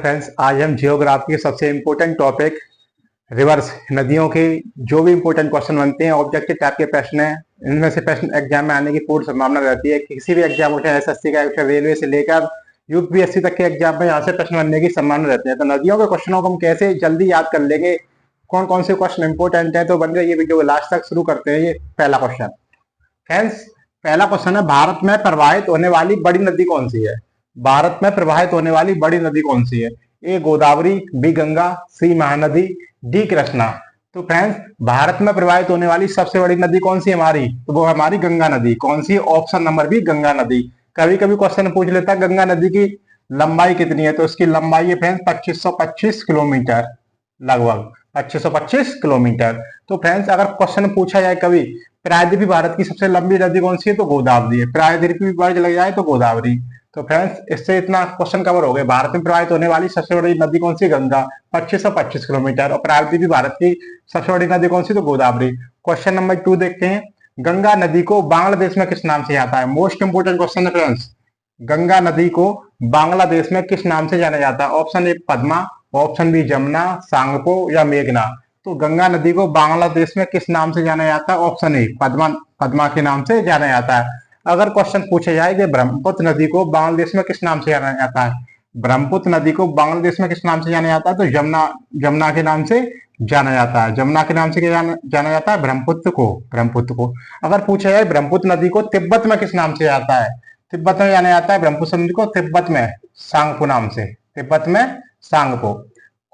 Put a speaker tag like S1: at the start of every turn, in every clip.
S1: Friends, आज हम geography के सबसे इम्पोर्टेंट टॉपिक रिवर्स नदियों के जो भी इम्पोर्टेंट क्वेश्चन बनते हैं ऑब्जेक्टिव टाइप के प्रश्न हैं। इनमें से प्रश्न एग्जाम में आने की पूर्ण संभावना रहती है। किसी भी एग्जाम उठे एसएससी का उठे रेलवे से लेकर यूपीएससी तक के एग्जाम में यहाँ से प्रश्न बनने की संभावना रहती है। तो नदियों के क्वेश्चनों को हम कैसे जल्दी याद कर लेंगे, कौन कौन से क्वेश्चन इंपॉर्टेंट है, तो बन गए ये वीडियो को लास्ट तक शुरू करते हैं। ये पहला क्वेश्चन फ्रेंड्स, पहला क्वेश्चन है, भारत में प्रवाहित होने वाली बड़ी नदी कौन सी है? भारत में प्रवाहित होने वाली बड़ी नदी कौन सी है? ए गोदावरी, बी गंगा, सी महानदी, डी कृष्णा। तो फ्रेंड्स, भारत में प्रवाहित होने वाली सबसे बड़ी नदी कौन सी है हमारी? तो वो हमारी गंगा नदी। कौन सी? ऑप्शन नंबर बी गंगा नदी। कभी कभी क्वेश्चन पूछ लेता है गंगा नदी की लंबाई कितनी है, तो इसकी लंबाई है फ्रेंड्स 2525 किलोमीटर, लगभग 2525 किलोमीटर। तो फ्रेंड्स, अगर क्वेश्चन पूछा जाए कभी प्रायद्वीपीय भारत की सबसे लंबी नदी कौन सी है, तो गोदावरी है। प्रायद्वीपीय वर्ड लग जाए तो गोदावरी। तो फ्रेंड्स, इससे इतना क्वेश्चन कवर हो गए। भारत में प्रवाहित होने वाली सबसे बड़ी नदी कौन सी? गंगा, 2525 किलोमीटर। और प्रायद्वीपीय भारत की सबसे बड़ी नदी कौन सी? तो गोदावरी। क्वेश्चन नंबर 2 देखते हैं, गंगा नदी को बांग्लादेश में किस नाम से जाता है? मोस्ट इंपोर्टेंट क्वेश्चन है फ्रेंड्स। गंगा नदी को बांग्लादेश में किस नाम से जाना जाता है? Option A Padma, option B Jamuna, Tsangpo या मेघना। तो गंगा नदी को बांग्लादेश में किस नाम से जाना जाता है? ऑप्शन ए पद्मा, पद्मा के नाम से जाना जाता है। अगर क्वेश्चन पूछा जाए कि ब्रह्मपुत्र नदी को बांग्लादेश में किस नाम से जाना जाता है? ब्रह्मपुत्र नदी को बांग्लादेश में किस नाम से जाना जाता है? तो जमुना, जमुना के नाम से जाना जाता है। जमुना के नाम से क्या जाना जाता है? ब्रह्मपुत्र को, ब्रह्मपुत्र को। अगर पूछा जाए ब्रह्मपुत्र नदी को तिब्बत में किस नाम से जाता है? तिब्बत में जाना जाता है ब्रह्मपुत्र नदी को तिब्बत में सांगपो नाम से, तिब्बत में सांगपो।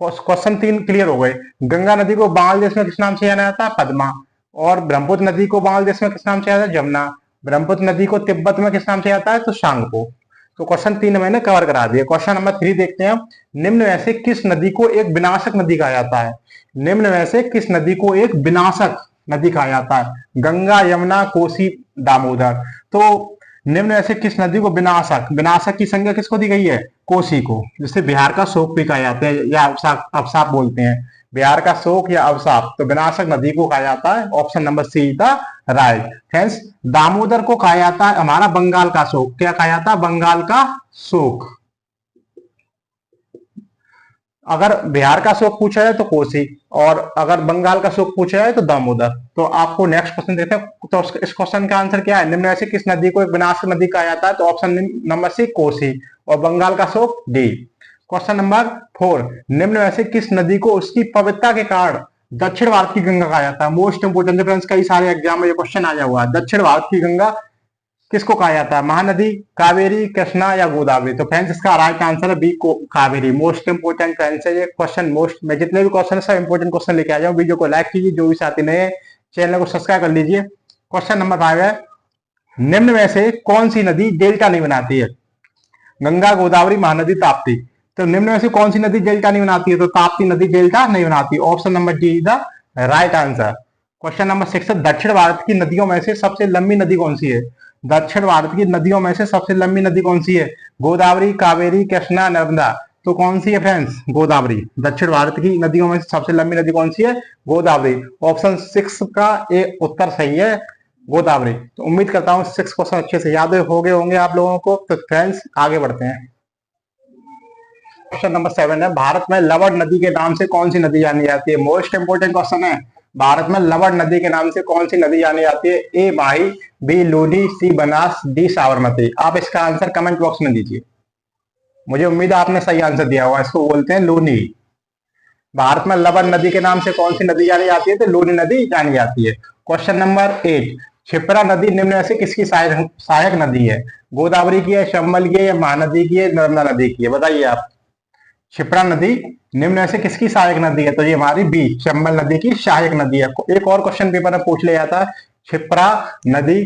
S1: क्वेश्चन 3 क्लियर हो गए। गंगा नदी को बांग्लादेश में किस नाम से जाना जाता है? पद्मा। और ब्रह्मपुत्र नदी को बांग्लादेश में किस नाम से जाता है? जमुना। ब्रह्मपुत्र नदी को तिब्बत में किस नाम से आता है? तो सांगपो। तो क्वेश्चन 3 मैंने कवर करा दिया। क्वेश्चन नंबर 3 देखते हैं, निम्न में से किस नदी को एक विनाशक नदी कहा जाता है? निम्न में से किस नदी को एक विनाशक नदी कहा जाता है? गंगा, यमुना, कोसी, दामोदर। तो निम्न में से किस नदी को विनाशक, विनाशक की संज्ञा किसको दी गई है? कोसी को। जिसे बिहार का शोक भी कहा जाता है या अवसाप बोलते हैं, बिहार का शोक या अवसाप। तो विनाशक नदी को कहा जाता है option number see the right. Friends, Damodar को कहा जाता है हमारा बंगाल का शोक। क्या कहा जाता है? बंगाल का शोक। अगर बिहार का शोक पूछा जाए तो कोसी, और अगर बंगाल का शोक पूछा जाए तो दामोदर। तो आपको नेक्स्ट क्वेश्चन देखते हैं। तो इस क्वेश्चन का आंसर क्या है? निम्न में से किस नदी को एक विनाशक नदी कहा जाता है? तो ऑप्शन नंबर सी कोसी, और बंगाल का शोक डी। क्वेश्चन नंबर 4, निम्न में से किस नदी को उसकी पवित्रता के कारण दक्षिण भारत की गंगा कहा जाता है? मोस्ट इंपोर्टेंट फ्रेंड्स, कई सारे एग्जाम में ये क्वेश्चन आया हुआ है। दक्षिण भारत की गंगा किसको कहा जाता है? महानदी, कावेरी, कृष्णा या गोदावरी। तो फ्रेंड्स, इसका राइट आंसर है बी को कावेरी। मोस्ट इंपोर्टेंट फ्रेंड्स है ये क्वेश्चन। मैं जितने भी क्वेश्चन है सब इंपोर्टेंट क्वेश्चन लेके आ जाऊँ। वीडियो को लाइक कीजिए, जो भी साथी नए चैनल को सब्सक्राइब कर लीजिए। क्वेश्चन नंबर 5 है, निम्न में से कौन सी नदी डेल्टा नहीं बनाती है? गंगा, गोदावरी, महानदी, ताप्ती। तो निम्न में से कौन सी नदी डेल्टा नहीं बनाती है? तो ताप्ती नदी डेल्टा नहीं बनाती। Option number D is the right answer. Question number 6 है, दक्षिण भारत की नदियों में से सबसे लंबी नदी कौन सी है? दक्षिण भारत की नदियों में से सबसे लंबी नदी कौन सी है? गोदावरी, कावेरी, कृष्णा, नर्मदा। तो कौन सी है फ्रेंड्स? गोदावरी। दक्षिण भारत की नदियों में से सबसे लंबी नदी कौन सी है? गोदावरी। ऑप्शन 6 का ए उत्तर सही है, गोदावरी। तो उम्मीद करता हूँ 6 क्वेश्चन अच्छे से याद हो गए होंगे आप लोगों को। तो फ्रेंड्स, आगे बढ़ते हैं। क्वेश्चन नंबर 7 है, भारत में लवण नदी के नाम से कौन सी नदी जानी जाती है? मोस्ट इंपोर्टेंट क्वेश्चन है। भारत में लवण नदी के नाम से कौन सी नदी जानी जाती है? ए माही, बी लूनी, सी बनास, डी साबरमती। आप इसका आंसर कमेंट बॉक्स में दीजिए। मुझे उम्मीद है आपने सही आंसर दिया होगा। इसको बोलते हैं लूनी। भारत में लवण नदी के नाम से कौन सी नदी जानी जाती है? तो लूनी नदी जानी जाती है। क्वेश्चन नंबर 8, क्षिप्रा नदी निम्न में से किसकी सहायक नदी है? गोदावरी की है, चंबल की है, या महानदी की है, नर्मदा नदी की है? बताइए आप। क्षिप्रा नदी निम्न में से किसकी सहायक नदी है? तो ये हमारी बी, चंबल नदी की सहायक नदी है। एक और क्वेश्चन पेपर में पूछ लिया जाता है, क्षिप्रा नदी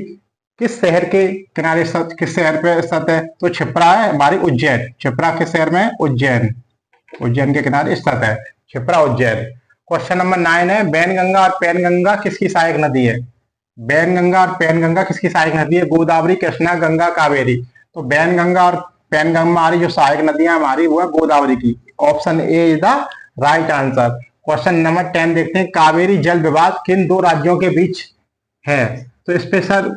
S1: किस शहर के किनारे स्थित, किस शहर पे स्थित है? तो क्षिप्रा है हमारी उज्जैन। क्षिप्रा किस शहर में? उज्जैन, उज्जैन के किनारे स्थित है क्षिप्रा, उज्जैन। क्वेश्चन नंबर 9 है, बैनगंगा और पैनगंगा किसकी सहायक नदी है? बैनगंगा और पैनगंगा किसकी सहायक नदी है? गोदावरी, कृष्णा, गंगा, कावेरी। तो बैनगंगा और पैनगंगा हमारी जो सहायक नदियां हमारी वो है गोदावरी की। Option A is the right answer. Question number 10 देखते हैं, कावेरी जल विवाद किन 2 राज्यों के बीच है? तो इस पे सर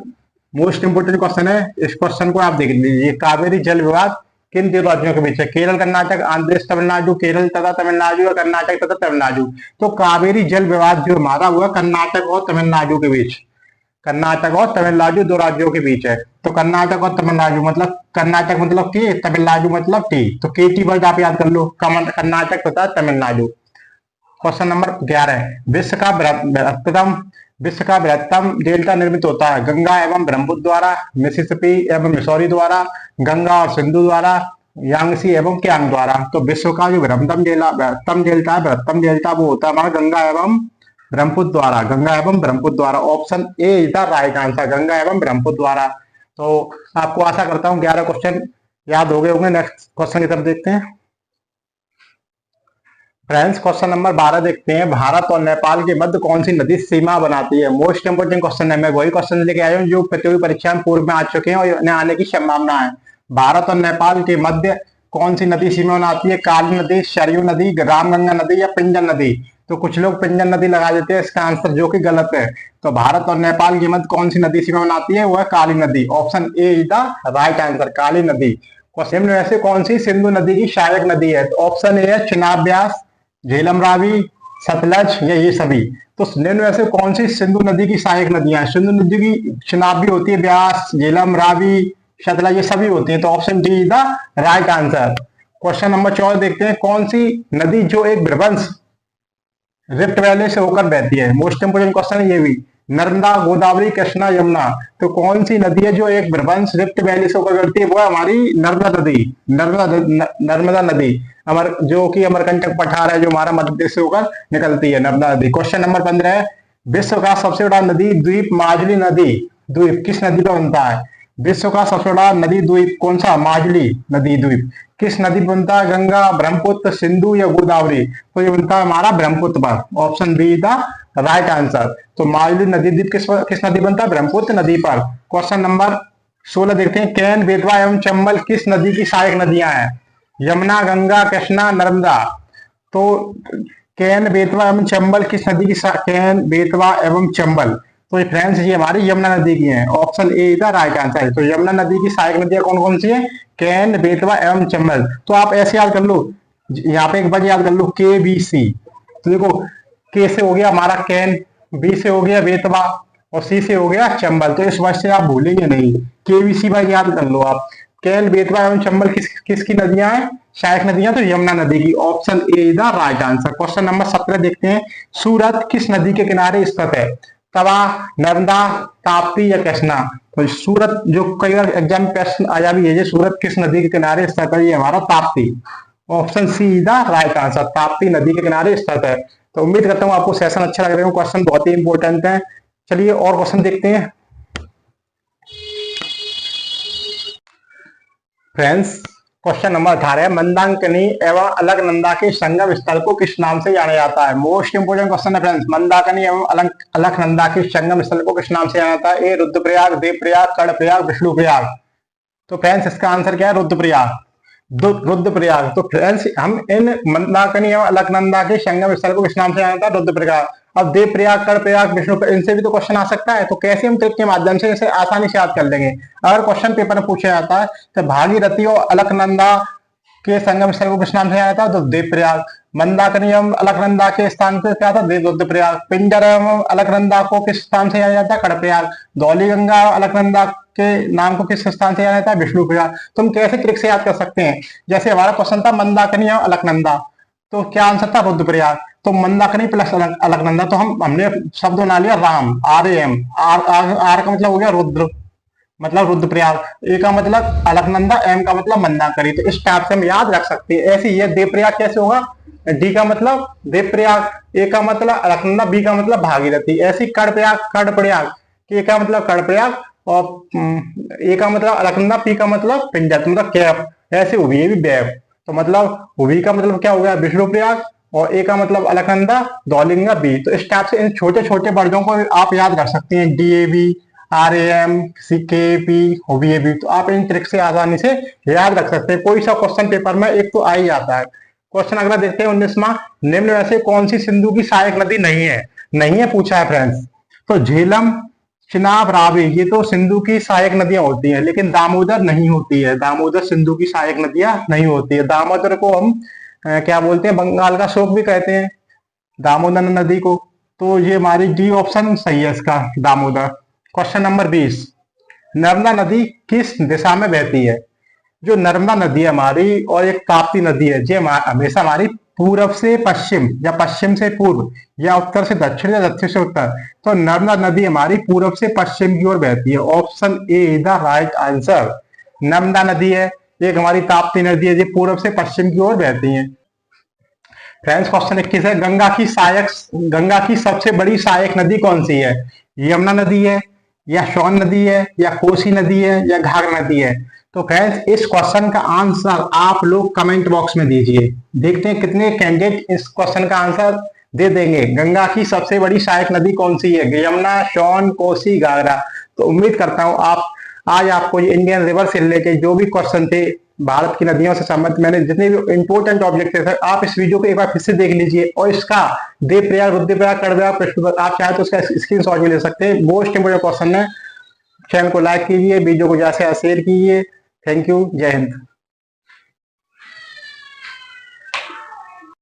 S1: मोस्ट इंपोर्टेंट क्वेश्चन है। इस क्वेश्चन को आप देख लीजिए, कावेरी जल विवाद किन तीन राज्यों के बीच है? केरल कर्नाटक, आंध्र प्रदेश तमिलनाडु, केरल तथा तमिलनाडु या कर्नाटक तथा तमिलनाडु। तो कावेरी जल विवाद जो हमारा हुआ कर्नाटक और तमिलनाडु के बीच, कर्नाटक और तमिलनाडु दो राज्यों के बीच है। तो कर्नाटक और तमिलनाडु मतलब कर्नाटक मतलब के, तमिलनाडु मतलब टी। तो के टी वर्ड आप याद कर लो, कर्नाटक तथा तमिलनाडु। क्वेश्चन नंबर 11, विश्व का बृहत्तम डेल्टा निर्मित होता है गंगा एवं ब्रह्मपुत्र द्वारा, मिसिसिपी एवं मिसौरी द्वारा, गंगा और सिंधु द्वारा, यांगसी एवं क्यांग द्वारा। तो विश्व का जो बृहत्तम डेल्टा वो होता है हमारा गंगा एवं ब्रह्मपुत्र द्वारा, गंगा एवं ब्रह्मपुत्र द्वारा। Option A is the right answer, Ganga एवं ब्रह्मपुत्र द्वारा। तो आपको आशा करता हूं 11 क्वेश्चन याद हो गए होंगे। नेक्स्ट क्वेश्चन की तरफ देखते हैं फ्रेंड्स। क्वेश्चन नंबर 12 देखते हैं, भारत और नेपाल के मध्य कौन सी नदी सीमा बनाती है? मोस्ट इंपोर्टेंट क्वेश्चन है, मैं वही क्वेश्चन लेके आया हूँ जो प्रतियोगी परीक्षा में पूर्व में आ चुके हैं और इन्हें आने की संभावना है। भारत और नेपाल के मध्य कौन सी नदी सीमा बनाती है? काली नदी, सरयू नदी, रामगंगा नदी या पिंजन नदी? तो कुछ लोग पिंजन नदी लगा देते हैं इसका आंसर, जो कि गलत है। तो भारत और नेपाल के मध्य कौन सी नदी सीमा बनाती है? वो है काली नदी। Option A is the right answer, Kali नदी। क्वेश्चन में ऐसे कौन सी सिंधु नदी की सहायक नदी है? तो ऑप्शन ए है चिनाब ब्यास, झेलम रावी, सतलज या ये सभी। तो निम्न में से कौन सी सिंधु नदी की सहायक नदियां हैं? सिंधु नदी की चिनाब भी होती है, ब्यास, झेलम, रावी, सतलज ये सभी होती है। तो option D is the right answer. Question number 14 देखते हैं, कौन सी नदी जो एक भ्रंश रिफ्ट वैली से होकर बहती है? मोस्ट इंपोर्टेंट क्वेश्चन है ये भी। नर्मदा, गोदावरी, कृष्णा, यमुना। तो कौन सी नदी है जो एक भ्रंश रिफ्ट वैली से होकर बहती है? वो है हमारी नर्मदा नदी, नर्मदा नदी, जो कि अमरकंटक पठार है जो हमारा मध्य प्रदेश से होकर निकलती है, नर्मदा नदी। क्वेश्चन नंबर 15 है, विश्व का सबसे बड़ा नदी द्वीप माजुली नदी द्वीप किस नदी पर बनता है? विश्व का सबसे बड़ा नदी द्वीप कौन सा? माजुली नदी द्वीप किस नदी पर बनता है? गंगा, ब्रह्मपुत्र, सिंधु या गोदावरी? तो ये बनता है हमारा ब्रह्मपुत्र पर। Option be the right answer. तो माजुली नदी द्वीप किस नदी बनता है? ब्रह्मपुत्र नदी पर। क्वेश्चन नंबर 16 देखते हैं, केन, बेतवा एवं चंबल किस नदी की सहायक नदियां हैं? यमुना, गंगा, कृष्णा, नर्मदा। तो केन, बेतवा एवं चंबल किस नदी की केन, बेतवा एवं चंबल। तो ये फ्रेंड्स ये हमारी यमुना नदी की हैं। Option A is the right answer. तो यमुना नदी की सहायक नदियां कौन कौन सी है? केन, बेतवा एवं चंबल। तो आप ऐसे याद कर लो, यहाँ पे एक बार याद कर लो के बी सी। तो देखो के से हो गया हमारा केन, बी से हो गया बेतवा और सी से हो गया चंबल। तो इस वजह से आप भूलेंगे नहीं, के बी सी बार याद कर लो आप। केन, बेतवा एवं चंबल किसकी नदियां हैं? सहायक नदियां तो यमुना नदी की। Option A is the right answer. Question number 17 देखते हैं, सूरत किस नदी के किनारे स्थित है? तवा, नर्मदा, ताप्ती या कृष्णा? तो सूरत जो कई बार एग्जाम में प्रश्न आया भी है, सूरत किस नदी के किनारे स्थित है? ये हमारा Tapti. Option C is the right answer, Tapti नदी के किनारे स्थित है। तो उम्मीद करता हूँ आपको सेशन अच्छा लग रहा है, क्वेश्चन बहुत ही इंपॉर्टेंट है। चलिए और क्वेश्चन देखते हैं फ्रेंड्स। क्वेश्चन नंबर 18, मंदाकिनी एवं अलकनंदा के संगम स्थल को किस नाम से जाना जाता है? मोस्ट इंपोर्टेंट क्वेश्चन है फ्रेंड्स। मंदाकिनी एवं अलकनंदा के संगम स्थल को किस नाम से जाना जाता है? ए रुद्रप्रयाग, देवप्रयाग, कर्णप्रयाग, विष्णुप्रयाग। तो फ्रेंड्स इसका आंसर क्या है? रुद्रप्रयाग, रुद्रप्रयाग। तो फ्रेंड्स हम इन मंदाकिनी एवं अलकनंदा के संगम स्थल को किस नाम से जाना जाता है? रुद्रप्रयाग। अब देवप्रयाग, कर्णप्रयाग, विष्णु, इनसे भी तो क्वेश्चन आ सकता है। तो कैसे हम ट्रिक के माध्यम से इसे आसानी से याद कर लेंगे। अगर क्वेश्चन पेपर में पूछा जाता है तो भागीरथी और अलकनंदा के संगम स्थल को किस नाम से जाना जाता है? तो देवप्रयाग। मंदाकिनी एवं अलकनंदा के स्थान पर क्या था? रुद्रप्रयाग। पिंजर एवं अलकनंदा को किस स्थान से जाना जाता है? कर्णप्रयाग। धौलीगंगा और अलकनंदा के नाम को किस स्थान से जाना जाता है? विष्णुप्रयाग। तुम कैसे ट्रिक से याद कर सकते हैं? जैसे हमारा क्वेश्चन था मंदाकिनी एवं अलकनंदा, तो क्या आंसर था? रुद्रप्रयाग। तो मंदाकिनी प्लस अलकनंदा, तो हमने शब्द बना लिया राम, RAM। आर का मतलब हो गया रुद्र, मतलब रुद्रप्रयाग। ए का मतलब अलकनंदा, एम का मतलब मंदाकिनी। तो इस टाइप से हम याद रख सकते हैं। ऐसे ही देवप्रयाग कैसे होगा? डी का मतलब देवप्रयाग, ए का मतलब अलकनंदा, बी का मतलब भागीरथी। ऐसे कर्णप्रयाग, कर्णप्रयाग, के का मतलब कर्णप्रयाग और ए का मतलब अलकनंदा, पी का मतलब पिंजर, मतलब कैप। ऐसे हुई ये भी बैब। तो मतलब हुई का मतलब क्या हो गया? विष्णुप्रयाग, और ए का मतलब अलकनंदा, धौलीगंगा, बी। तो इस टाइप से इन छोटे छोटे वर्डों को आप याद कर सकते हैं, DAB, RAM, CKP, OBAB। तो आप इन ट्रिक से आसानी से याद रख सकते हैं। कोई सा क्वेश्चन पेपर में एक तो आ ही जाता है। क्वेश्चन अगला देखते हैं 19वां, निम्न में से कौन सी सिंधु की सहायक नदी नहीं है? नहीं है पूछा है फ्रेंड्स। तो झेलम, चिनाब, रावी, ये तो सिंधु की सहायक नदियां होती हैं, लेकिन दामोदर नहीं होती है। दामोदर सिंधु की सहायक नदियां नहीं होती है। दामोदर को हम क्या बोलते हैं, बंगाल का शोक भी कहते हैं दामोदर नदी को। तो ये हमारी डी ऑप्शन सही है इसका, दामोदर। क्वेश्चन नंबर 20, नर्मदा नदी किस दिशा में बहती है? जो नर्मदा नदी है हमारी और एक ताप्ती नदी है, ये हमेशा हमारी पूरब से पश्चिम या पश्चिम से पूर्व या उत्तर से दक्षिण या दक्षिण से उत्तर। तो नर्मदा नदी हमारी पूरब से पश्चिम की ओर बहती है। Option A is the right answer. Narmada नदी है, एक हमारी ताप्ती नदी है, ये पूरब से पश्चिम की ओर बहती है। फ्रेंड्स, क्वेश्चन 21 है, गंगा की सबसे बड़ी सहायक नदी कौन सी है? यमुना नदी है, या सोन नदी है, या कोसी नदी है, या घाघरा नदी है? तो फ्रेंड्स, इस क्वेश्चन का आंसर आप लोग कमेंट बॉक्स में दीजिए। देखते हैं कितने कैंडिडेट इस क्वेश्चन का आंसर दे देंगे। गंगा की सबसे बड़ी सहायक नदी कौन सी है? यमुना, सोन, कोसी, घाघरा। तो उम्मीद करता हूं आप आज आपको ये इंडियन रिवर से रिलेटेड जो भी क्वेश्चन थे, भारत की नदियों से संबंधित मैंने जितने भी इंपोर्टेंट ऑब्जेक्ट थे सर, आप इस वीडियो को एक बार फिर से देख लीजिए और इसका देवप्रयाग, रुद्रप्रयाग, कर्णप्रयाग, प्रश्न आप चाहे तो उसका स्क्रीनशॉट भी ले सकते हैं। मोस्ट इंपोर्टेंट क्वेश्चन है। चैनल को लाइक कीजिए, वीडियो को ज्यादा से ज्यादा शेयर कीजिए। थैंक यू, जय हिंद।